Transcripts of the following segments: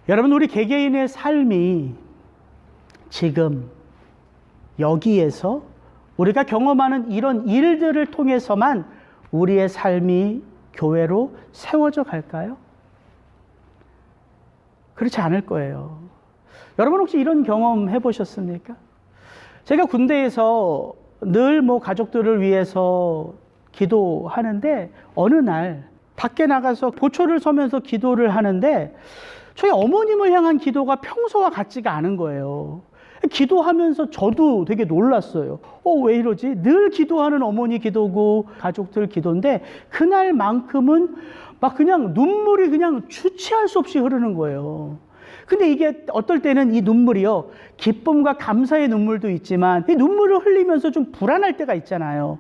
여러분, 우리 개개인의 삶이 지금 여기에서 우리가 경험하는 이런 일들을 통해서만 우리의 삶이 교회로 세워져 갈까요? 그렇지 않을 거예요. 여러분 혹시 이런 경험 해보셨습니까? 제가 군대에서 늘 가족들을 위해서 기도하는데 어느 날 밖에 나가서 보초를 서면서 기도를 하는데 저희 어머님을 향한 기도가 평소와 같지가 않은 거예요. 기도하면서 저도 되게 놀랐어요. 왜 이러지? 늘 기도하는 어머니 기도고 가족들 기도인데 그날만큼은 막 그냥 눈물이 그냥 주체할 수 없이 흐르는 거예요. 근데 이게 어떨 때는 이 눈물이요, 기쁨과 감사의 눈물도 있지만 이 눈물을 흘리면서 좀 불안할 때가 있잖아요.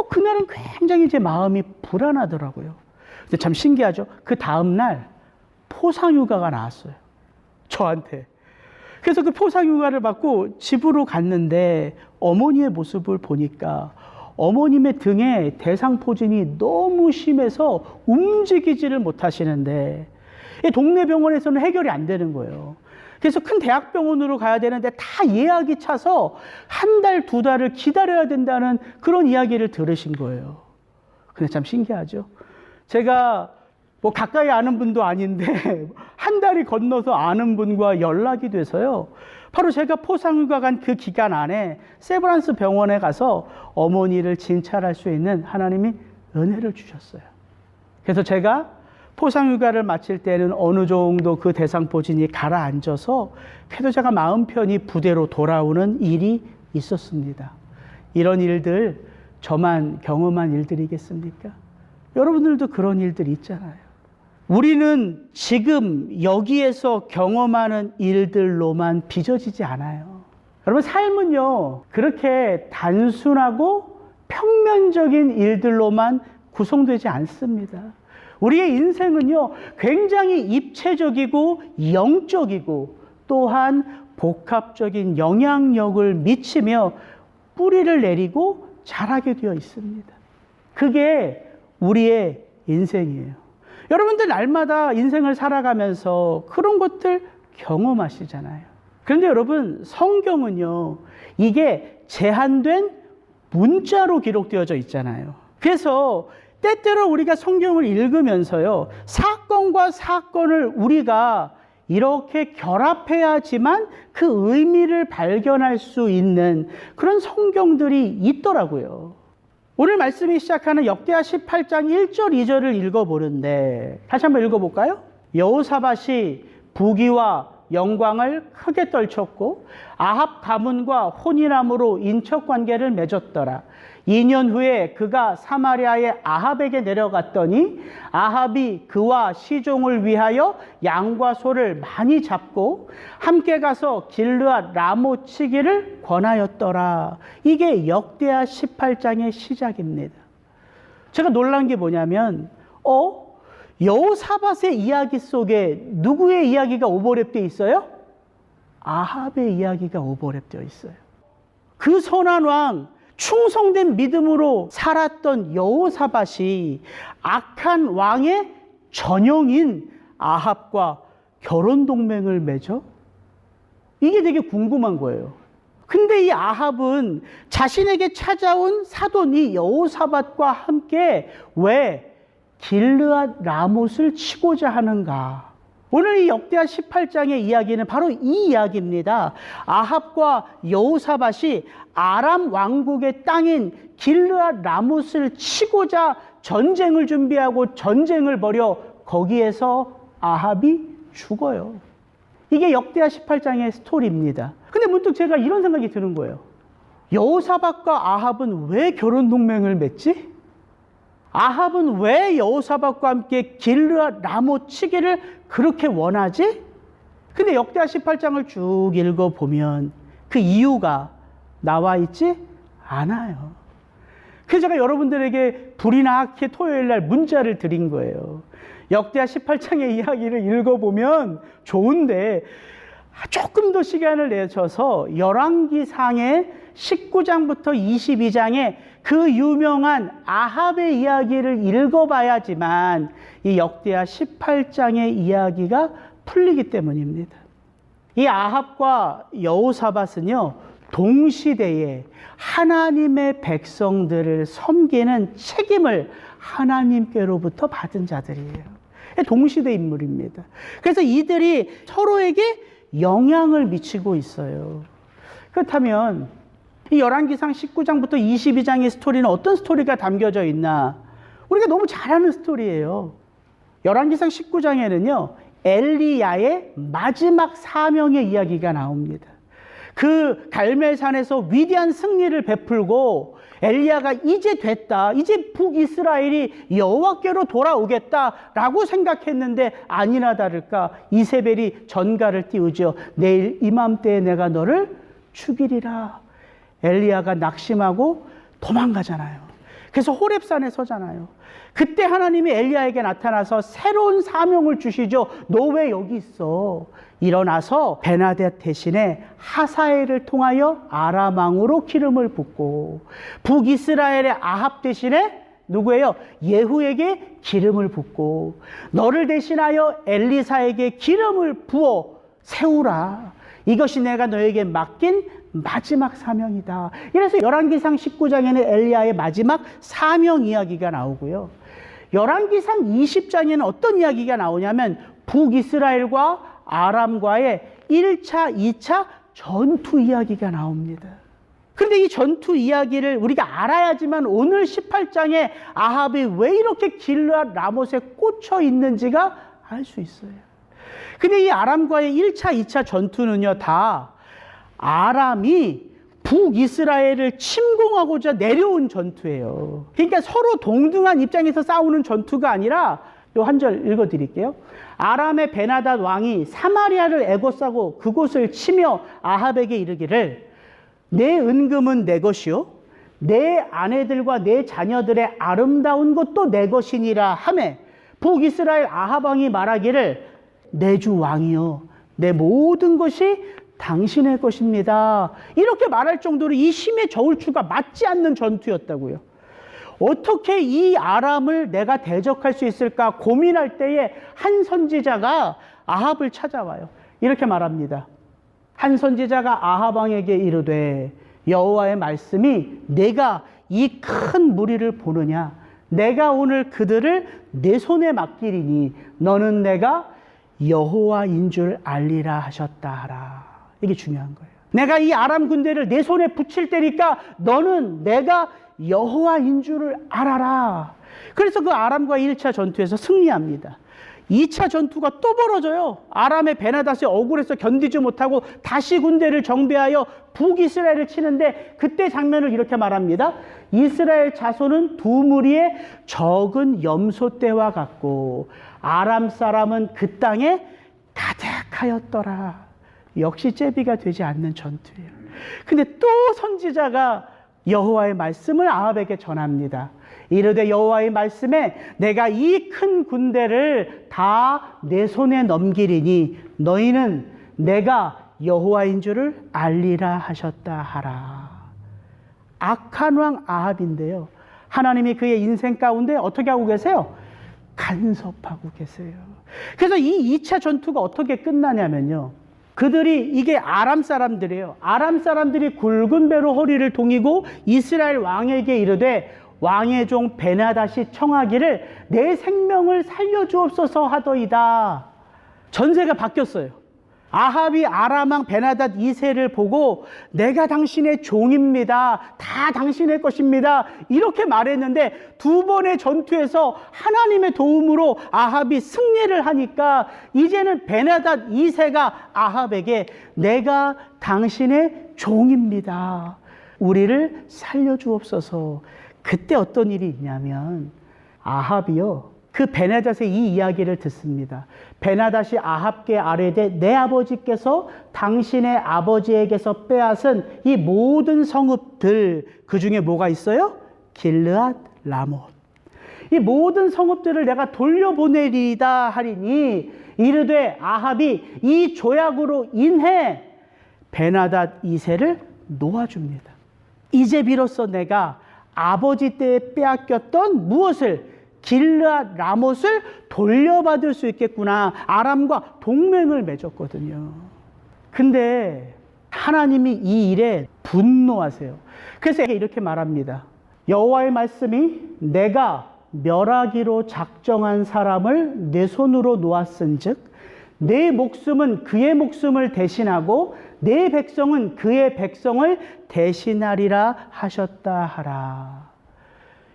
그날은 굉장히 제 마음이 불안하더라고요. 근데 참 신기하죠. 그 다음날 포상휴가가 나왔어요, 저한테. 그래서 그 포상휴가를 받고 집으로 갔는데 어머니의 모습을 보니까 어머님의 등에 대상포진이 너무 심해서 움직이지를 못하시는데 동네 병원에서는 해결이 안 되는 거예요. 그래서 큰 대학병원으로 가야 되는데 다 예약이 차서 한 달, 두 달을 기다려야 된다는 그런 이야기를 들으신 거예요. 근데 참 신기하죠. 제가 가까이 아는 분도 아닌데 한 달이 건너서 아는 분과 연락이 돼서요. 바로 제가 포상휴가 간 그 기간 안에 세브란스 병원에 가서 어머니를 진찰할 수 있는 하나님이 은혜를 주셨어요. 그래서 제가 포상휴가를 마칠 때는 어느 정도 그 대상포진이 가라앉아서 그래도 제가 마음 편히 부대로 돌아오는 일이 있었습니다. 이런 일들 저만 경험한 일들이겠습니까? 여러분들도 그런 일들이 있잖아요. 우리는 지금 여기에서 경험하는 일들로만 빚어지지 않아요. 여러분, 삶은요, 그렇게 단순하고 평면적인 일들로만 구성되지 않습니다. 우리의 인생은요, 굉장히 입체적이고 영적이고 또한 복합적인 영향력을 미치며 뿌리를 내리고 자라게 되어 있습니다. 그게 우리의 인생이에요. 여러분들 날마다 인생을 살아가면서 그런 것들 경험하시잖아요. 그런데 여러분, 성경은요, 이게 제한된 문자로 기록되어져 있잖아요. 그래서 때때로 우리가 성경을 읽으면서요, 사건과 사건을 우리가 이렇게 결합해야지만 그 의미를 발견할 수 있는 그런 성경들이 있더라고요. 오늘 말씀이 시작하는 역대하 18장 1절 2절을 읽어보는데 다시 한번 읽어볼까요? 여호사밧이 부귀와 영광을 크게 떨쳤고 아합 가문과 혼인함으로 인척관계를 맺었더라. 2년 후에 그가 사마리아의 아합에게 내려갔더니 아합이 그와 시종을 위하여 양과 소를 많이 잡고 함께 가서 길르앗 라못 치기를 권하였더라. 이게 역대하 18장의 시작입니다. 제가 놀란 게 뭐냐면 여호사밧의 이야기 속에 누구의 이야기가 오버랩되어 있어요? 아합의 이야기가 오버랩되어 있어요. 그 선한 왕, 충성된 믿음으로 살았던 여호사밧이 악한 왕의 전형인 아합과 결혼 동맹을 맺어? 이게 되게 궁금한 거예요. 근데 이 아합은 자신에게 찾아온 사돈이 여호사밧과 함께 왜 길르앗 라못을 치고자 하는가? 오늘 이 역대하 18장의 이야기는 바로 이 이야기입니다. 아합과 여호사밧이 아람 왕국의 땅인 길르앗 라못을 치고자 전쟁을 준비하고 전쟁을 벌여 거기에서 아합이 죽어요. 이게 역대하 18장의 스토리입니다. 근데 문득 제가 이런 생각이 드는 거예요. 여호사밧과 아합은 왜 결혼 동맹을 맺지? 아합은 왜 여호사밧과 함께 길르앗 라못 치기를 그렇게 원하지? 근데 역대하 18장을 쭉 읽어보면 그 이유가 나와 있지 않아요. 그래서 제가 여러분들에게 불이 나게 토요일 날 문자를 드린 거예요. 역대하 18장의 이야기를 읽어보면 좋은데 조금 더 시간을 내셔서 열왕기상의 19장부터 22장에 그 유명한 아합의 이야기를 읽어봐야지만 이 역대하 18장의 이야기가 풀리기 때문입니다. 이 아합과 여호사밧은요, 동시대에 하나님의 백성들을 섬기는 책임을 하나님께로부터 받은 자들이에요. 동시대 인물입니다. 그래서 이들이 서로에게 영향을 미치고 있어요. 그렇다면 이 열왕기상 19장부터 22장의 스토리는 어떤 스토리가 담겨져 있나? 우리가 너무 잘 아는 스토리예요. 열왕기상 19장에는요, 엘리야의 마지막 사명의 이야기가 나옵니다. 그 갈멜산에서 위대한 승리를 베풀고 엘리야가 이제 됐다, 이제 북이스라엘이 여호와께로 돌아오겠다라고 생각했는데 아니나 다를까 이세벨이 전갈을 띄우죠. 내일 이맘때에 내가 너를 죽이리라. 엘리야가 낙심하고 도망가잖아요. 그래서 호렙산에 서잖아요. 그때 하나님이 엘리야에게 나타나서 새로운 사명을 주시죠. 너 왜 여기 있어? 일어나서 베나댓 대신에 하사엘을 통하여 아람 왕으로 기름을 붓고 북이스라엘의 아합 대신에 누구예요? 예후에게 기름을 붓고 너를 대신하여 엘리사에게 기름을 부어 세우라. 이것이 내가 너에게 맡긴 마지막 사명이다. 이래서 열왕기상 19장에는 엘리야의 마지막 사명 이야기가 나오고요. 열왕기상 20장에는 어떤 이야기가 나오냐면 북이스라엘과 아람과의 1차, 2차 전투 이야기가 나옵니다. 그런데 이 전투 이야기를 우리가 알아야지만 오늘 18장에 아합이 왜 이렇게 길르앗 라못에 꽂혀 있는지가 알 수 있어요. 근데 이 아람과의 1차, 2차 전투는요, 다 아람이 북이스라엘을 침공하고자 내려온 전투예요. 그러니까 서로 동등한 입장에서 싸우는 전투가 아니라, 요 한 절 읽어드릴게요. 아람의 베나닷 왕이 사마리아를 애고싸고 그곳을 치며 아합에게 이르기를 내 은금은 내 것이요 내 아내들과 내 자녀들의 아름다운 것도 내 것이니라 하매 북이스라엘 아합 왕이 말하기를 내 주 왕이요 내 모든 것이 당신의 것입니다. 이렇게 말할 정도로 이 힘의 저울추가 맞지 않는 전투였다고요. 어떻게 이 아람을 내가 대적할 수 있을까 고민할 때에 한 선지자가 아합을 찾아와요. 이렇게 말합니다. 한 선지자가 아합 왕에게 이르되 여호와의 말씀이 내가 이 큰 무리를 보느냐 내가 오늘 그들을 내 손에 맡기리니 너는 내가 여호와인 줄 알리라 하셨다 하라. 이게 중요한 거예요. 내가 이 아람 군대를 내 손에 붙일 때니까 너는 내가 여호와인 줄을 알아라. 그래서 그 아람과 1차 전투에서 승리합니다. 2차 전투가 또 벌어져요. 아람의 베나닷이 억울해서 견디지 못하고 다시 군대를 정비하여 북이스라엘을 치는데 그때 장면을 이렇게 말합니다. 이스라엘 자손은 두 무리의 적은 염소떼와 같고 아람 사람은 그 땅에 가득하였더라. 역시 제비가 되지 않는 전투예요. 근데 또 선지자가 여호와의 말씀을 아합에게 전합니다. 이르되 여호와의 말씀에 내가 이 큰 군대를 다 내 손에 넘기리니 너희는 내가 여호와인 줄을 알리라 하셨다 하라. 악한 왕 아합인데요. 하나님이 그의 인생 가운데 어떻게 하고 계세요? 간섭하고 계세요. 그래서 이 2차 전투가 어떻게 끝나냐면요. 그들이 이게 아람 사람들이에요. 아람 사람들이 굵은 배로 허리를 동이고 이스라엘 왕에게 이르되 왕의 종 베나닷이 청하기를 내 생명을 살려주옵소서 하더이다. 전세가 바뀌었어요. 아합이 아람 왕 베나닷 2세를 보고 내가 당신의 종입니다. 다 당신의 것입니다. 이렇게 말했는데 두 번의 전투에서 하나님의 도움으로 아합이 승리를 하니까 이제는 베나닷 2세가 아합에게 내가 당신의 종입니다. 우리를 살려주옵소서. 그때 어떤 일이 있냐면 아합이요. 그 베나닷의 이 이야기를 듣습니다. 베나닷이 아합께 아뢰되 내 아버지께서 당신의 아버지에게서 빼앗은 이 모든 성읍들 그 중에 뭐가 있어요? 길르앗 라못. 이 모든 성읍들을 내가 돌려보내리다 하리니 이르되 아합이 이 조약으로 인해 베나닷 2세를 놓아줍니다. 이제 비로소 내가 아버지 때에 빼앗겼던 무엇을? 길르앗 라못을 돌려받을 수 있겠구나. 아람과 동맹을 맺었거든요. 근데 하나님이 이 일에 분노하세요. 그래서 이렇게 말합니다. 여호와의 말씀이 내가 멸하기로 작정한 사람을 내 손으로 놓았은즉 내 목숨은 그의 목숨을 대신하고 내 백성은 그의 백성을 대신하리라 하셨다 하라.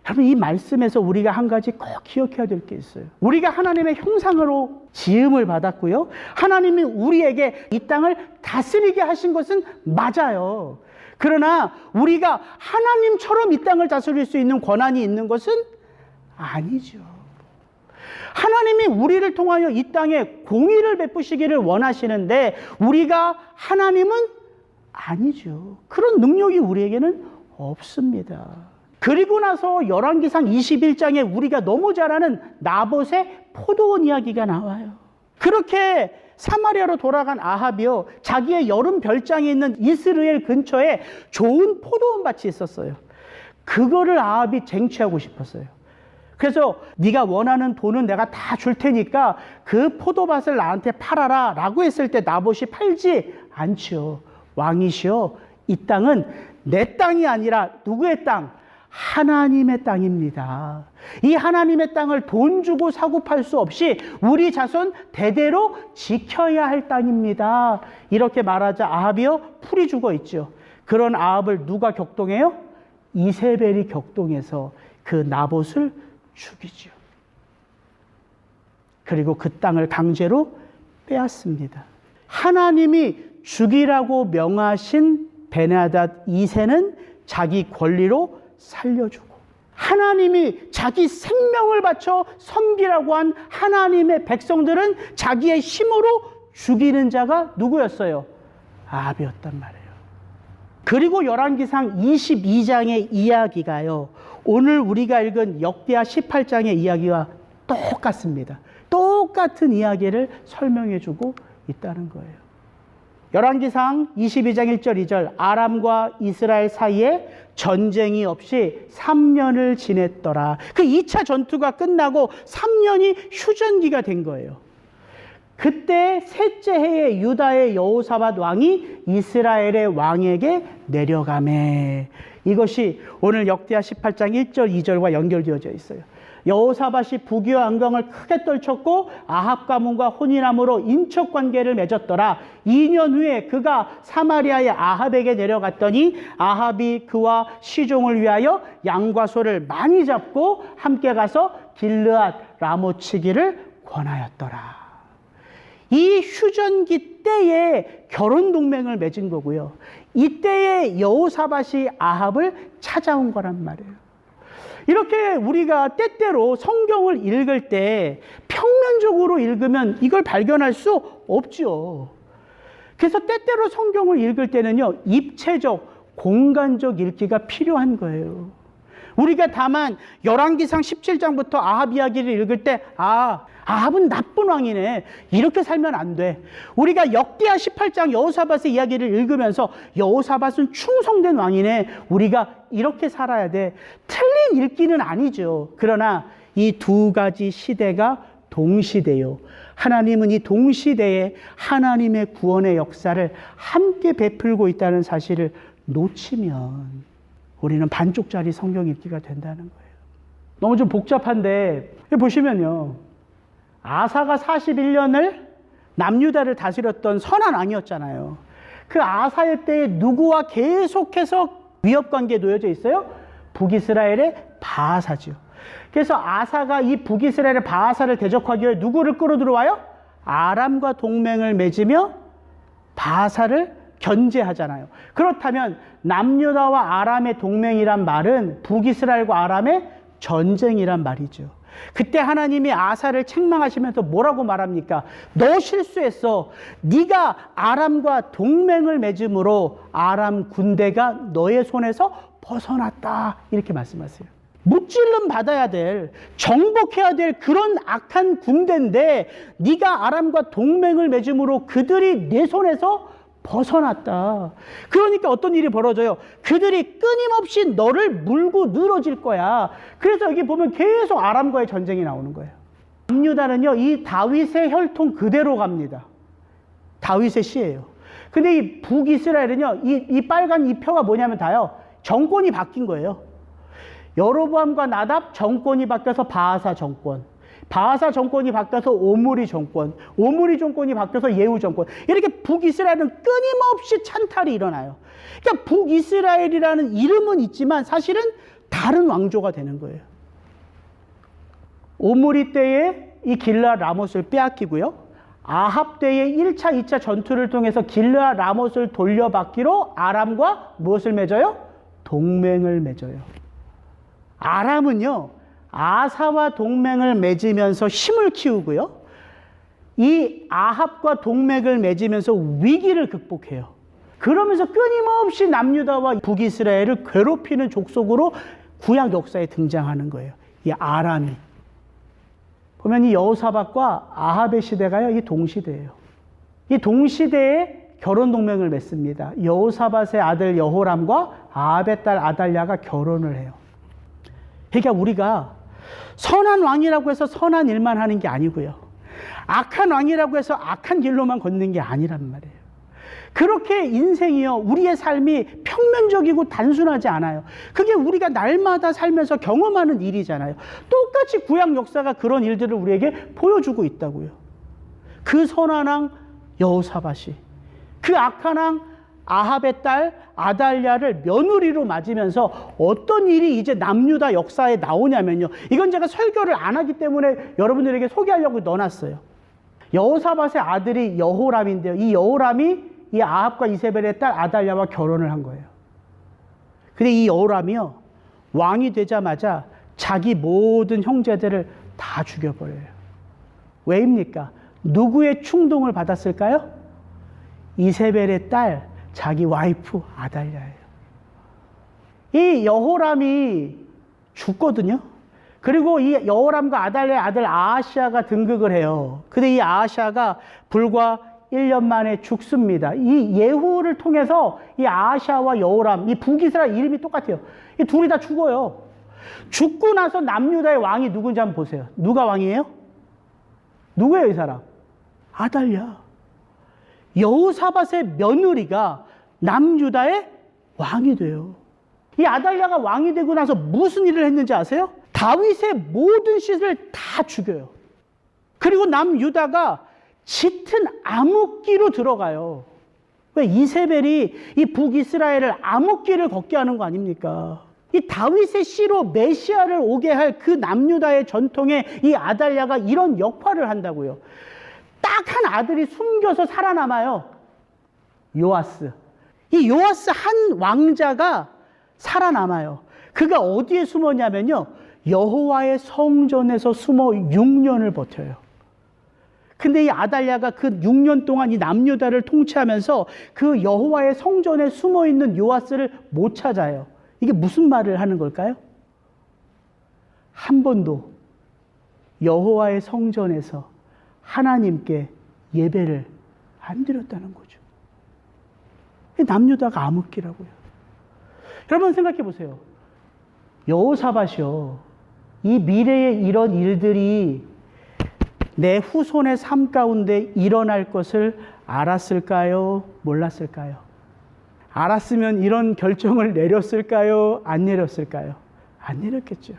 여러분, 이 말씀에서 우리가 한 가지 꼭 기억해야 될 게 있어요. 우리가 하나님의 형상으로 지음을 받았고요, 하나님이 우리에게 이 땅을 다스리게 하신 것은 맞아요. 그러나 우리가 하나님처럼 이 땅을 다스릴 수 있는 권한이 있는 것은 아니죠. 하나님이 우리를 통하여 이 땅에 공의를 베푸시기를 원하시는데 우리가 하나님은 아니죠. 그런 능력이 우리에게는 없습니다. 그리고 나서 열왕기상 21장에 우리가 너무 잘 아는 나봇의 포도원 이야기가 나와요. 그렇게 사마리아로 돌아간 아합이요, 자기의 여름 별장에 있는 이스라엘 근처에 좋은 포도원 밭이 있었어요. 그거를 아합이 쟁취하고 싶었어요. 그래서 네가 원하는 돈은 내가 다 줄 테니까 그 포도밭을 나한테 팔아라 라고 했을 때 나봇이 팔지 않죠. 왕이시여, 이 땅은 내 땅이 아니라 누구의 땅? 하나님의 땅입니다. 이 하나님의 땅을 돈 주고 사고 팔 수 없이 우리 자손 대대로 지켜야 할 땅입니다. 이렇게 말하자 아합이요, 풀이 죽어 있죠. 그런 아합을 누가 격동해요? 이세벨이 격동해서 그 나봇을 죽이죠. 그리고 그 땅을 강제로 빼앗습니다. 하나님이 죽이라고 명하신 베나닷 2세는 자기 권리로 살려주고, 하나님이 자기 생명을 바쳐 섬기라고 한 하나님의 백성들은 자기의 힘으로 죽이는 자가 누구였어요? 아합이었단 말이에요. 그리고 열왕기상 22장의 이야기가요, 오늘 우리가 읽은 역대하 18장의 이야기와 똑같습니다. 똑같은 이야기를 설명해주고 있다는 거예요. 열왕기상 22장 1절 2절, 아람과 이스라엘 사이에 전쟁이 없이 3년을 지냈더라. 그 2차 전투가 끝나고 3년이 휴전기가 된 거예요. 그때 셋째 해에 유다의 여호사밧 왕이 이스라엘의 왕에게 내려가매. 이것이 오늘 역대하 18장 1절 2절과 연결되어져 있어요. 여호사밧이 부귀와 안경을 크게 떨쳤고 아합 가문과 혼인함으로 인척 관계를 맺었더라. 2년 후에 그가 사마리아의 아합에게 내려갔더니 아합이 그와 시종을 위하여 양과 소를 많이 잡고 함께 가서 길르앗 라못 치기를 권하였더라. 이 휴전기 때에 결혼 동맹을 맺은 거고요, 이때에 여호사밧이 아합을 찾아온 거란 말이에요. 이렇게 우리가 때때로 성경을 읽을 때 평면적으로 읽으면 이걸 발견할 수 없죠. 그래서 때때로 성경을 읽을 때는요, 입체적, 공간적 읽기가 필요한 거예요. 우리가 다만 열왕기상 17장부터 아합 이야기를 읽을 때 아합은 나쁜 왕이네, 이렇게 살면 안 돼. 우리가 역대하 18장 여호사밧의 이야기를 읽으면서 여호사밧은 충성된 왕이네, 우리가 이렇게 살아야 돼. 틀린 읽기는 아니죠. 그러나 이 두 가지 시대가 동시대요, 하나님은 이 동시대에 하나님의 구원의 역사를 함께 베풀고 있다는 사실을 놓치면 우리는 반쪽짜리 성경 읽기가 된다는 거예요. 너무 좀 복잡한데 보시면요, 아사가 41년을 남유다를 다스렸던 선한 왕이었잖아요. 그 아사의 때에 누구와 계속해서 위협관계에 놓여져 있어요? 북이스라엘의 바하사죠. 그래서 아사가 이 북이스라엘의 바하사를 대적하기 위해 누구를 끌어들여와요? 아람과 동맹을 맺으며 바하사를 견제하잖아요. 그렇다면 남유다와 아람의 동맹이란 말은 북이스라엘과 아람의 전쟁이란 말이죠. 그때 하나님이 아사를 책망하시면서 뭐라고 말합니까? 너 실수했어. 네가 아람과 동맹을 맺음으로 아람 군대가 너의 손에서 벗어났다, 이렇게 말씀하세요. 무찔름 받아야 될, 정복해야 될 그런 악한 군대인데 네가 아람과 동맹을 맺음으로 그들이 내 손에서 벗어났다. 그러니까 어떤 일이 벌어져요? 그들이 끊임없이 너를 물고 늘어질 거야. 그래서 여기 보면 계속 아람과의 전쟁이 나오는 거예요. 남유다는요, 이 다윗의 혈통 그대로 갑니다. 다윗의 씨예요. 근데 이 북이스라엘은요, 이 빨간 이 표가 뭐냐면 다요, 정권이 바뀐 거예요. 여로보암과 나답 정권이 바뀌어서 바하사 정권, 바하사 정권이 바뀌어서 오므리 정권, 오므리 정권이 바뀌어서 예후 정권. 이렇게 북이스라엘은 끊임없이 찬탈이 일어나요. 그러니까 북이스라엘이라는 이름은 있지만 사실은 다른 왕조가 되는 거예요. 오므리 때에 이 길르앗 라못을 빼앗기고요. 아합 때의 1차, 2차 전투를 통해서 길르앗 라못을 돌려받기로 아람과 무엇을 맺어요? 동맹을 맺어요. 아람은요, 아사와 동맹을 맺으면서 힘을 키우고요. 이 아합과 동맹을 맺으면서 위기를 극복해요. 그러면서 끊임없이 남유다와 북이스라엘을 괴롭히는 족속으로 구약 역사에 등장하는 거예요. 이 아람이. 보면 이 여호사밧과 아합의 시대가요, 이 동시대예요. 이 동시대에 결혼 동맹을 맺습니다. 여호사밧의 아들 여호람과 아합의 딸 아달랴가 결혼을 해요. 그러니까 우리가 선한 왕이라고 해서 선한 일만 하는 게 아니고요. 악한 왕이라고 해서 악한 길로만 걷는 게 아니란 말이에요. 그렇게 인생이요, 우리의 삶이 평면적이고 단순하지 않아요. 그게 우리가 날마다 살면서 경험하는 일이잖아요. 똑같이 구약 역사가 그런 일들을 우리에게 보여주고 있다고요. 그 선한 왕 여호사밧이, 그 악한 왕 아합의 딸 아달랴를 며느리로 맞으면서 어떤 일이 이제 남유다 역사에 나오냐면요. 이건 제가 설교를 안 하기 때문에 여러분들에게 소개하려고 넣어놨어요. 여호사밧의 아들이 여호람인데요. 이 여호람이 이 아합과 이세벨의 딸 아달랴와 결혼을 한 거예요. 근데 이 여호람이요, 왕이 되자마자 자기 모든 형제들을 다 죽여버려요. 왜입니까? 누구의 충동을 받았을까요? 이세벨의 딸, 자기 와이프 아달랴예요. 이 여호람이 죽거든요. 그리고 이 여호람과 아달랴의 아들 아하시아가 등극을 해요. 근데 이 아하시아가 불과 1년 만에 죽습니다. 이 예후를 통해서 이 아하시아와 여호람, 이 북이스라엘 이름이 똑같아요. 이 둘이 다 죽어요. 죽고 나서 남유다의 왕이 누군지 한번 보세요. 누가 왕이에요? 누구예요, 이 사람? 아달랴. 여호사밧의 며느리가 남유다의 왕이 돼요. 이 아달랴가 왕이 되고 나서 무슨 일을 했는지 아세요? 다윗의 모든 씨를 다 죽여요. 그리고 남유다가 짙은 암흑기로 들어가요. 왜? 이세벨이 이 북이스라엘을 암흑기를 걷게 하는 거 아닙니까? 이 다윗의 씨로 메시아를 오게 할 그 남유다의 전통에 이 아달랴가 이런 역할을 한다고요. 딱 한 아들이 숨겨서 살아남아요. 요아스. 이 요아스 한 왕자가 살아남아요. 그가 어디에 숨었냐면요, 여호와의 성전에서 숨어 6년을 버텨요. 근데 이 아달랴가 그 6년 동안 이 남유다를 통치하면서 그 여호와의 성전에 숨어 있는 요아스를 못 찾아요. 이게 무슨 말을 하는 걸까요? 한 번도 여호와의 성전에서 하나님께 예배를 안 드렸다는 거죠. 남유다가 암흑기라고요. 여러분 생각해 보세요. 여호사밧이요, 이 미래의 이런 일들이 내 후손의 삶 가운데 일어날 것을 알았을까요? 몰랐을까요? 알았으면 이런 결정을 내렸을까요? 안 내렸을까요? 안 내렸겠죠.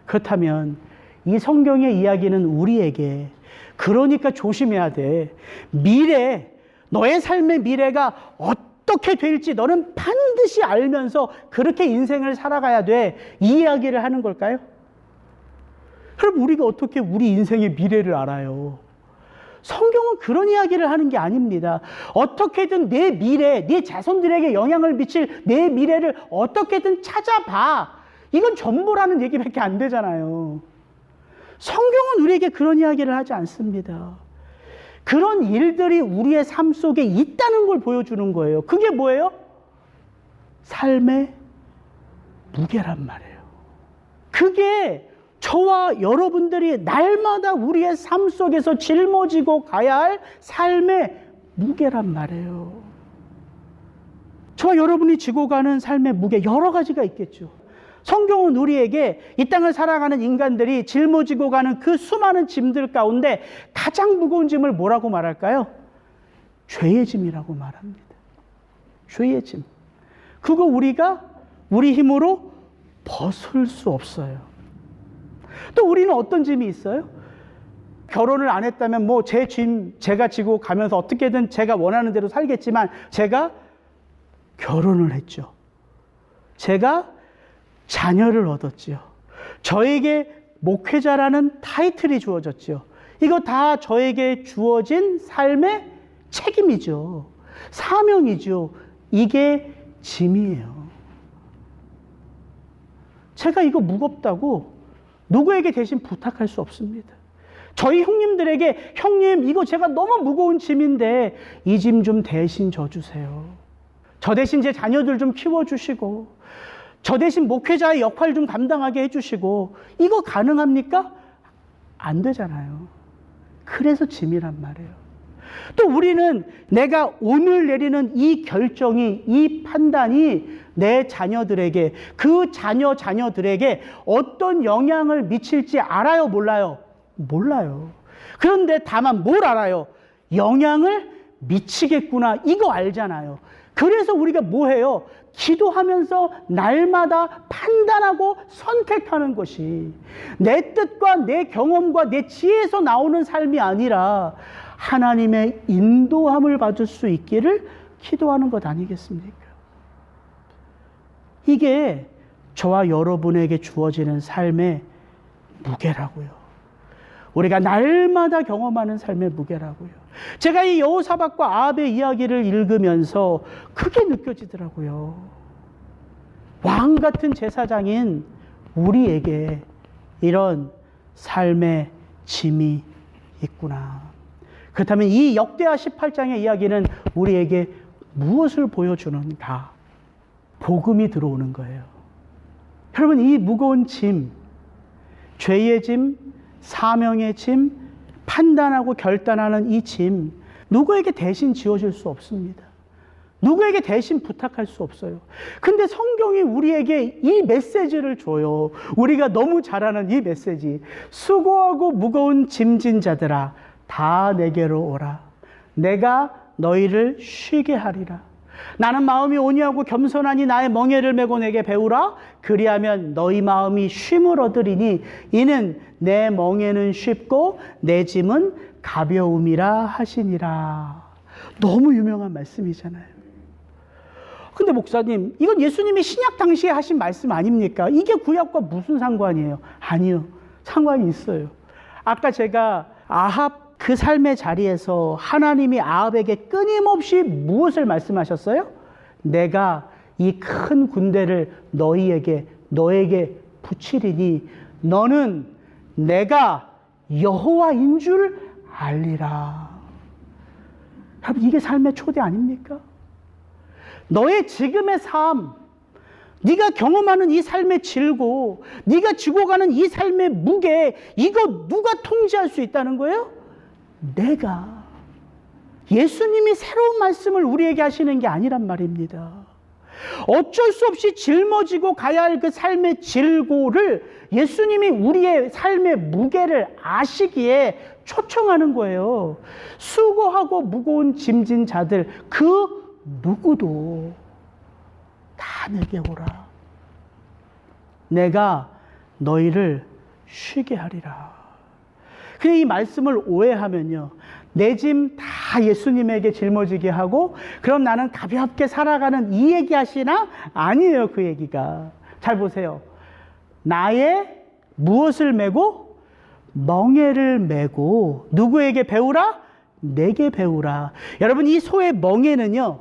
그렇다면 이 성경의 이야기는 우리에게, 그러니까 조심해야 돼. 미래, 너의 삶의 미래가 어떻게 될지 너는 반드시 알면서 그렇게 인생을 살아가야 돼. 이 이야기를 하는 걸까요? 그럼 우리가 어떻게 우리 인생의 미래를 알아요? 성경은 그런 이야기를 하는 게 아닙니다. 어떻게든 내 미래, 네 자손들에게 영향을 미칠 내 미래를 어떻게든 찾아봐. 이건 전부라는 얘기밖에 안 되잖아요. 성경은 우리에게 그런 이야기를 하지 않습니다. 그런 일들이 우리의 삶 속에 있다는 걸 보여주는 거예요. 그게 뭐예요? 삶의 무게란 말이에요. 그게 저와 여러분들이 날마다 우리의 삶 속에서 짊어지고 가야 할 삶의 무게란 말이에요. 저와 여러분이 지고 가는 삶의 무게 여러 가지가 있겠죠. 성경은 우리에게 이 땅을 살아가는 인간들이 짊어지고 가는 그 수많은 짐들 가운데 가장 무거운 짐을 뭐라고 말할까요? 죄의 짐이라고 말합니다. 죄의 짐. 그거 우리가 우리 힘으로 벗을 수 없어요. 또 우리는 어떤 짐이 있어요? 결혼을 안 했다면 뭐 제 짐 제가 지고 가면서 어떻게든 제가 원하는 대로 살겠지만 제가 결혼을 했죠. 제가 자녀를 얻었지요. 저에게 목회자라는 타이틀이 주어졌지요. 이거 다 저에게 주어진 삶의 책임이죠. 사명이죠. 이게 짐이에요. 제가 이거 무겁다고 누구에게 대신 부탁할 수 없습니다. 저희 형님들에게 형님 이거 제가 너무 무거운 짐인데 이 짐 좀 대신 져주세요. 저 대신 제 자녀들 좀 키워주시고 저 대신 목회자의 역할 좀 감당하게 해주시고 이거 가능합니까? 안 되잖아요. 그래서 짐이란 말이에요. 또 우리는 내가 오늘 내리는 이 결정이 이 판단이 내 자녀들에게 그 자녀들에게 어떤 영향을 미칠지 알아요? 몰라요? 몰라요. 그런데 다만 뭘 알아요? 영향을 미치겠구나 이거 알잖아요. 그래서 우리가 뭐 해요? 기도하면서 날마다 판단하고 선택하는 것이 내 뜻과 내 경험과 내 지혜에서 나오는 삶이 아니라 하나님의 인도함을 받을 수 있기를 기도하는 것 아니겠습니까? 이게 저와 여러분에게 주어지는 삶의 무게라고요. 우리가 날마다 경험하는 삶의 무게라고요. 제가 이 여호사밧과 아합의 이야기를 읽으면서 그게 느껴지더라고요. 왕 같은 제사장인 우리에게 이런 삶의 짐이 있구나. 그렇다면 이 역대하 18장의 이야기는 우리에게 무엇을 보여주는가? 복음이 들어오는 거예요. 여러분, 이 무거운 짐, 죄의 짐, 사명의 짐, 판단하고 결단하는 이 짐, 누구에게 대신 지어질 수 없습니다. 누구에게 대신 부탁할 수 없어요. 근데 성경이 우리에게 이 메시지를 줘요. 우리가 너무 잘 아는 이 메시지. 수고하고 무거운 짐진 자들아, 다 내게로 오라. 내가 너희를 쉬게 하리라. 나는 마음이 온유하고 겸손하니 나의 멍에를 메고 내게 배우라. 그리하면 너희 마음이 쉼을 얻으리니 이는 내 멍에는 쉽고 내 짐은 가벼움이라 하시니라. 너무 유명한 말씀이잖아요. 근데 목사님, 이건 예수님이 신약 당시에 하신 말씀 아닙니까? 이게 구약과 무슨 상관이에요? 아니요, 상관이 있어요. 아까 제가 아합 그 삶의 자리에서 하나님이 아합에게 끊임없이 무엇을 말씀하셨어요? 내가 이 큰 군대를 너에게 붙이리니 너는 내가 여호와인 줄 알리라. 여러분, 이게 삶의 초대 아닙니까? 너의 지금의 삶, 네가 경험하는 이 삶의 질고, 네가 지고 가는 이 삶의 무게, 이거 누가 통제할 수 있다는 거예요? 내가. 예수님이 새로운 말씀을 우리에게 하시는 게 아니란 말입니다. 어쩔 수 없이 짊어지고 가야 할 그 삶의 질고를 예수님이 우리의 삶의 무게를 아시기에 초청하는 거예요. 수고하고 무거운 짐진 자들 그 누구도 다 내게 오라. 내가 너희를 쉬게 하리라. 그냥 이 말씀을 오해하면요, 내 짐 다 예수님에게 짊어지게 하고 그럼 나는 가볍게 살아가는 이 얘기 하시나? 아니에요. 그 얘기가. 잘 보세요. 나의 무엇을 메고? 멍에를 메고 누구에게 배우라? 내게 배우라. 여러분, 이 소의 멍에는요,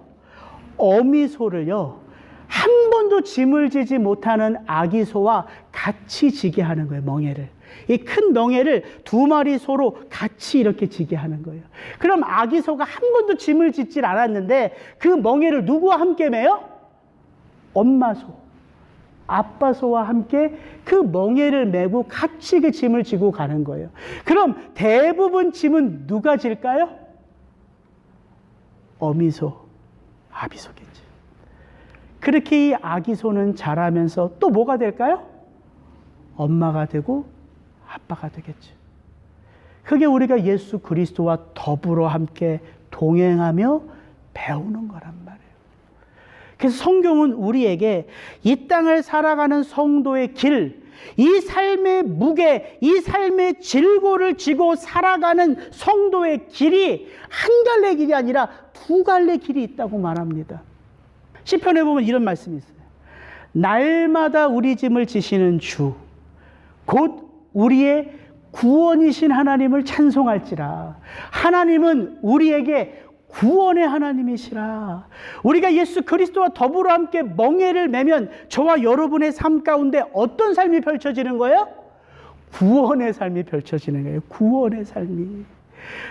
어미소를요, 한 번도 짐을 지지 못하는 아기 소와 같이 지게 하는 거예요. 멍에를. 이 큰 멍에를 두 마리 소로 같이 이렇게 지게 하는 거예요. 그럼 아기 소가 한 번도 짐을 짓질 않았는데 그 멍에를 누구와 함께 메요? 엄마 소, 아빠 소와 함께 그 멍에를 메고 같이 그 짐을 지고 가는 거예요. 그럼 대부분 짐은 누가 질까요? 어미소, 아비소겠지. 그렇게 이 아기 손은 자라면서 또 뭐가 될까요? 엄마가 되고 아빠가 되겠죠. 그게 우리가 예수 그리스도와 더불어 함께 동행하며 배우는 거란 말이에요. 그래서 성경은 우리에게 이 땅을 살아가는 성도의 길, 이 삶의 무게, 이 삶의 질고를 지고 살아가는 성도의 길이 한 갈래 길이 아니라 두 갈래 길이 있다고 말합니다. 시편에 보면 이런 말씀이 있어요. 날마다 우리 짐을 지시는 주, 곧 우리의 구원이신 하나님을 찬송할지라. 하나님은 우리에게 구원의 하나님이시라. 우리가 예수 그리스도와 더불어 함께 멍에를 매면 저와 여러분의 삶 가운데 어떤 삶이 펼쳐지는 거예요? 구원의 삶이 펼쳐지는 거예요. 구원의 삶이.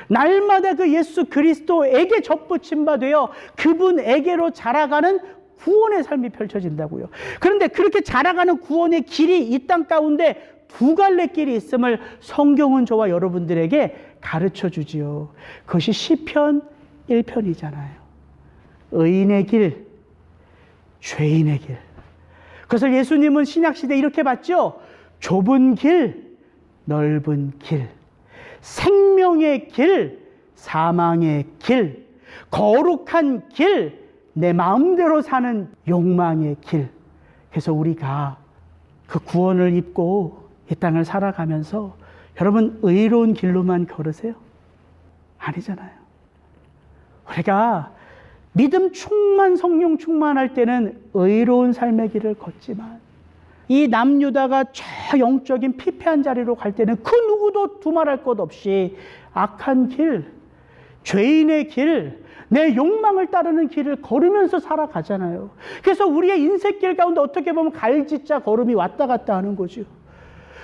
날마다 그 예수 그리스도에게 접붙임 바 되어 그분에게로 자라가는 구원의 삶이 펼쳐진다고요. 그런데 그렇게 자라가는 구원의 길이 이 땅 가운데 두 갈래 길이 있음을 성경은 저와 여러분들에게 가르쳐 주지요. 그것이 시편 1편이잖아요. 의인의 길, 죄인의 길. 그것을 예수님은 신약시대에 이렇게 봤죠. 좁은 길, 넓은 길, 생명의 길, 사망의 길, 거룩한 길, 내 마음대로 사는 욕망의 길. 그래서 우리가 그 구원을 입고 이 땅을 살아가면서 여러분 의로운 길로만 걸으세요? 아니잖아요. 우리가 믿음 충만, 성령 충만할 때는 의로운 삶의 길을 걷지만 이 남유다가 저 영적인 피폐한 자리로 갈 때는 그 누구도 두말할 것 없이 악한 길, 죄인의 길, 내 욕망을 따르는 길을 걸으면서 살아가잖아요. 그래서 우리의 인생길 가운데 어떻게 보면 갈짓자 걸음이 왔다 갔다 하는 거죠.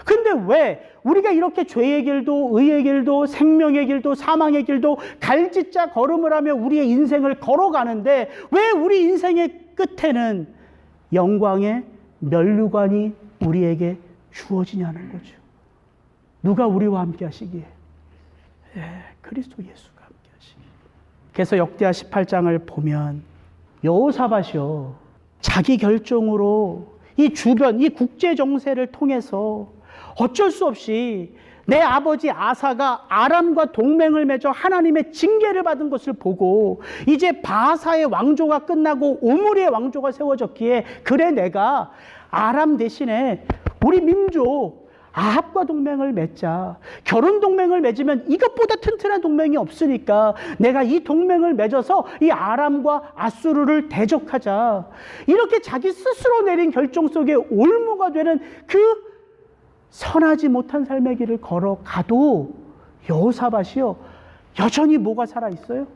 근데 왜 우리가 이렇게 죄의 길도 의의 길도 생명의 길도 사망의 길도 갈짓자 걸음을 하며 우리의 인생을 걸어가는데 왜 우리 인생의 끝에는 영광의 면류관이 우리에게 주어지냐는 거죠. 누가 우리와 함께 하시기에? 그리스도 예수가 함께 하시기에. 그래서 역대하 18장을 보면 여호사밧이요, 자기 결정으로 이 주변, 이 국제 정세를 통해서 어쩔 수 없이 내 아버지 아사가 아람과 동맹을 맺어 하나님의 징계를 받은 것을 보고 이제 바사의 왕조가 끝나고 오므리의 왕조가 세워졌기에 그래 내가 아람 대신에 우리 민족 아합과 동맹을 맺자. 결혼 동맹을 맺으면 이것보다 튼튼한 동맹이 없으니까 내가 이 동맹을 맺어서 이 아람과 아수르를 대적하자. 이렇게 자기 스스로 내린 결정 속에 올무가 되는 그 선하지 못한 삶의 길을 걸어가도 여호사밧이요, 여전히 뭐가 살아있어요?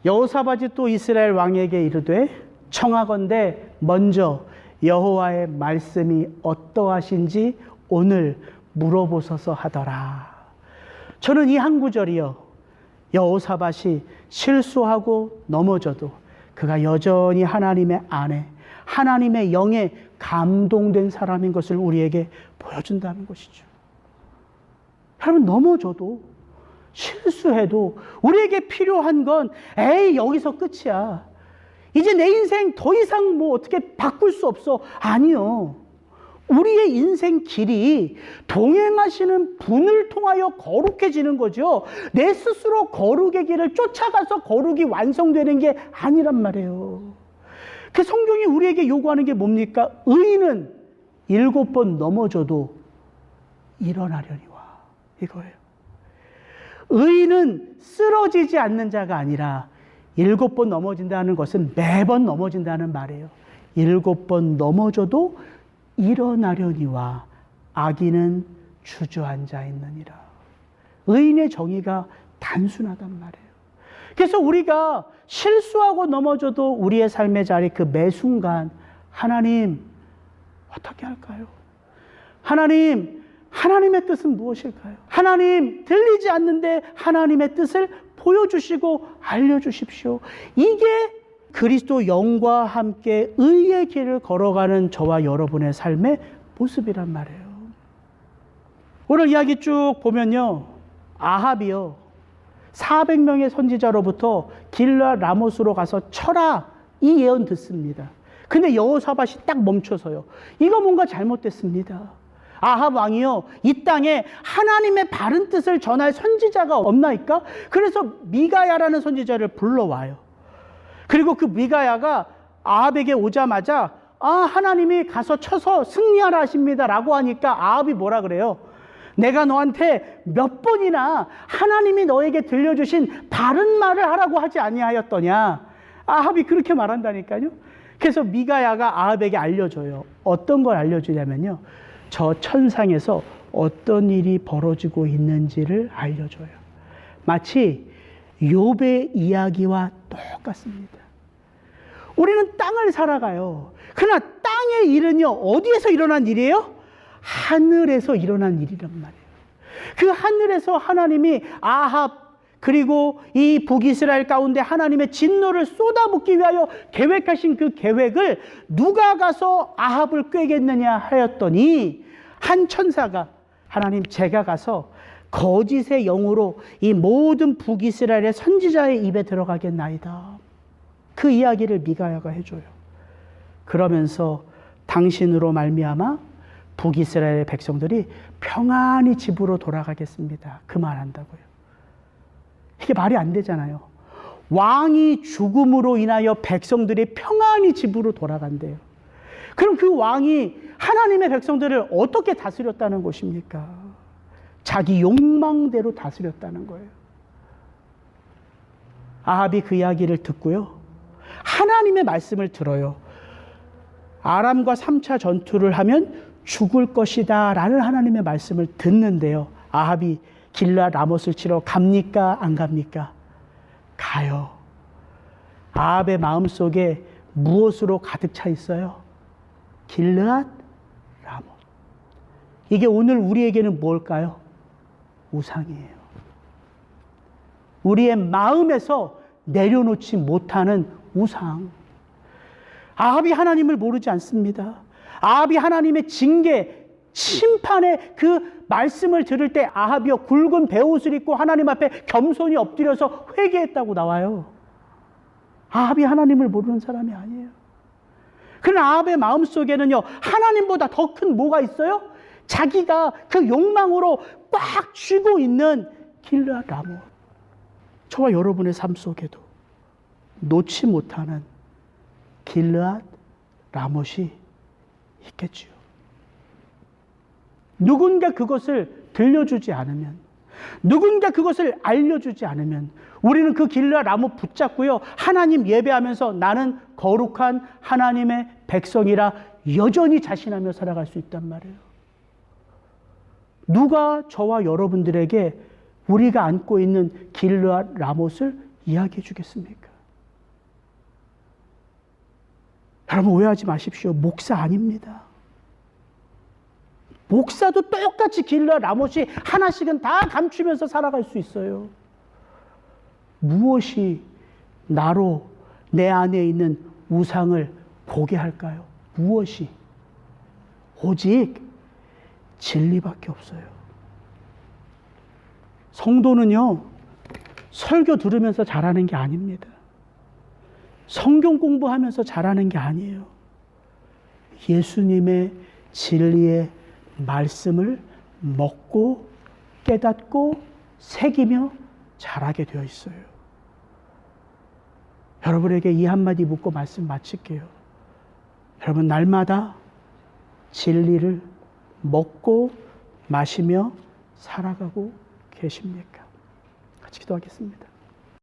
여호사밧이 또 이스라엘 왕에게 이르되 청하건대 먼저 여호와의 말씀이 어떠하신지 오늘 물어보소서 하더라. 저는 이 한 구절이요, 여호사밧이 실수하고 넘어져도 그가 여전히 하나님의 아내, 하나님의 영에 감동된 사람인 것을 우리에게 보여준다는 것이죠. 여러분, 넘어져도 실수해도 우리에게 필요한 건 에이 여기서 끝이야, 이제 내 인생 더 이상 뭐 어떻게 바꿀 수 없어. 아니요. 우리의 인생 길이 동행하시는 분을 통하여 거룩해지는 거죠. 내 스스로 거룩의 길을 쫓아가서 거룩이 완성되는 게 아니란 말이에요. 그 성경이 우리에게 요구하는 게 뭡니까? 의인은 7번 넘어져도 일어나려니와, 이거예요. 의인은 쓰러지지 않는 자가 아니라 7번 넘어진다는 것은 매번 넘어진다는 말이에요. 7번 넘어져도 일어나려니와 악인은 주저앉아 있느니라. 의인의 정의가 단순하단 말이에요. 그래서 우리가 실수하고 넘어져도 우리의 삶의 자리 그 매 순간 하나님 어떻게 할까요? 하나님, 하나님의 뜻은 무엇일까요? 하나님, 들리지 않는데 하나님의 뜻을 보여주시고 알려주십시오. 이게 그리스도 영과 함께 의의 길을 걸어가는 저와 여러분의 삶의 모습이란 말이에요. 오늘 이야기 쭉 보면요, 아합이요, 400명의 선지자로부터 길라 라모스로 가서 쳐라, 이 예언 듣습니다. 근데 여호사밧이 딱 멈춰서요. 이거 뭔가 잘못됐습니다. 아합 왕이요, 이 땅에 하나님의 바른 뜻을 전할 선지자가 없나이까? 그래서 미가야라는 선지자를 불러와요. 그리고 그 미가야가 아합에게 오자마자 하나님이 가서 쳐서 승리하라 하십니다 라고 하니까 아합이 뭐라 그래요? 내가 너한테 몇 번이나 하나님이 너에게 들려주신 바른 말을 하라고 하지 아니하였더냐. 아합이 그렇게 말한다니까요. 그래서 미가야가 아합에게 알려줘요. 어떤 걸 알려주냐면요, 저 천상에서 어떤 일이 벌어지고 있는지를 알려줘요. 마치 욥의 이야기와 똑같습니다. 우리는 땅을 살아가요. 그러나 땅의 일은요, 어디에서 일어난 일이에요? 하늘에서 일어난 일이란 말이에요. 그 하늘에서 하나님이 아합 그리고 이 북이스라엘 가운데 하나님의 진노를 쏟아붓기 위하여 계획하신 그 계획을 누가 가서 아합을 꾀겠느냐 하였더니 한 천사가, 하나님 제가 가서 거짓의 영으로 이 모든 북이스라엘의 선지자의 입에 들어가겠나이다. 그 이야기를 미가야가 해줘요. 그러면서 당신으로 말미암아 북이스라엘의 백성들이 평안히 집으로 돌아가겠습니다. 그 말한다고요. 이게 말이 안 되잖아요. 왕이 죽음으로 인하여 백성들이 평안히 집으로 돌아간대요. 그럼 그 왕이 하나님의 백성들을 어떻게 다스렸다는 것입니까? 자기 욕망대로 다스렸다는 거예요. 아합이 그 이야기를 듣고요, 하나님의 말씀을 들어요. 아람과 3차 전투를 하면 죽을 것이다 라는 하나님의 말씀을 듣는데요, 아합이 길르앗 라못을 치러 갑니까? 안 갑니까? 가요. 아합의 마음속에 무엇으로 가득 차 있어요? 길르앗 라못. 이게 오늘 우리에게는 뭘까요? 우상이에요. 우리의 마음에서 내려놓지 못하는 우상. 아합이 하나님을 모르지 않습니다. 아합이 하나님의 징계, 심판의 그 말씀을 들을 때 아합이요, 굵은 베옷을 입고 하나님 앞에 겸손히 엎드려서 회개했다고 나와요. 아합이 하나님을 모르는 사람이 아니에요. 그러나 아합의 마음속에는요, 하나님보다 더 큰 뭐가 있어요? 자기가 그 욕망으로 꽉 쥐고 있는 길르앗 라못. 저와 여러분의 삶 속에도 놓지 못하는 길르앗 라못이 있겠지요. 누군가 그것을 들려주지 않으면, 누군가 그것을 알려주지 않으면 우리는 그 길르앗 라못 붙잡고요, 하나님 예배하면서 나는 거룩한 하나님의 백성이라 여전히 자신하며 살아갈 수 있단 말이에요. 누가 저와 여러분들에게 우리가 안고 있는 길르앗 라못을 이야기해 주겠습니까? 여러분 오해하지 마십시오. 목사 아닙니다. 목사도 똑같이 길르앗 라못이 하나씩은 다 감추면서 살아갈 수 있어요. 무엇이 나로 내 안에 있는 우상을 보게 할까요? 무엇이? 오직 진리밖에 없어요. 성도는요, 설교 들으면서 잘하는 게 아닙니다. 성경 공부하면서 잘하는 게 아니에요. 예수님의 진리의 말씀을 먹고 깨닫고 새기며 자라게 되어 있어요. 여러분에게 이 한마디 묻고 말씀 마칠게요. 여러분 날마다 진리를 먹고 마시며 살아가고 계십니까? 같이 기도하겠습니다.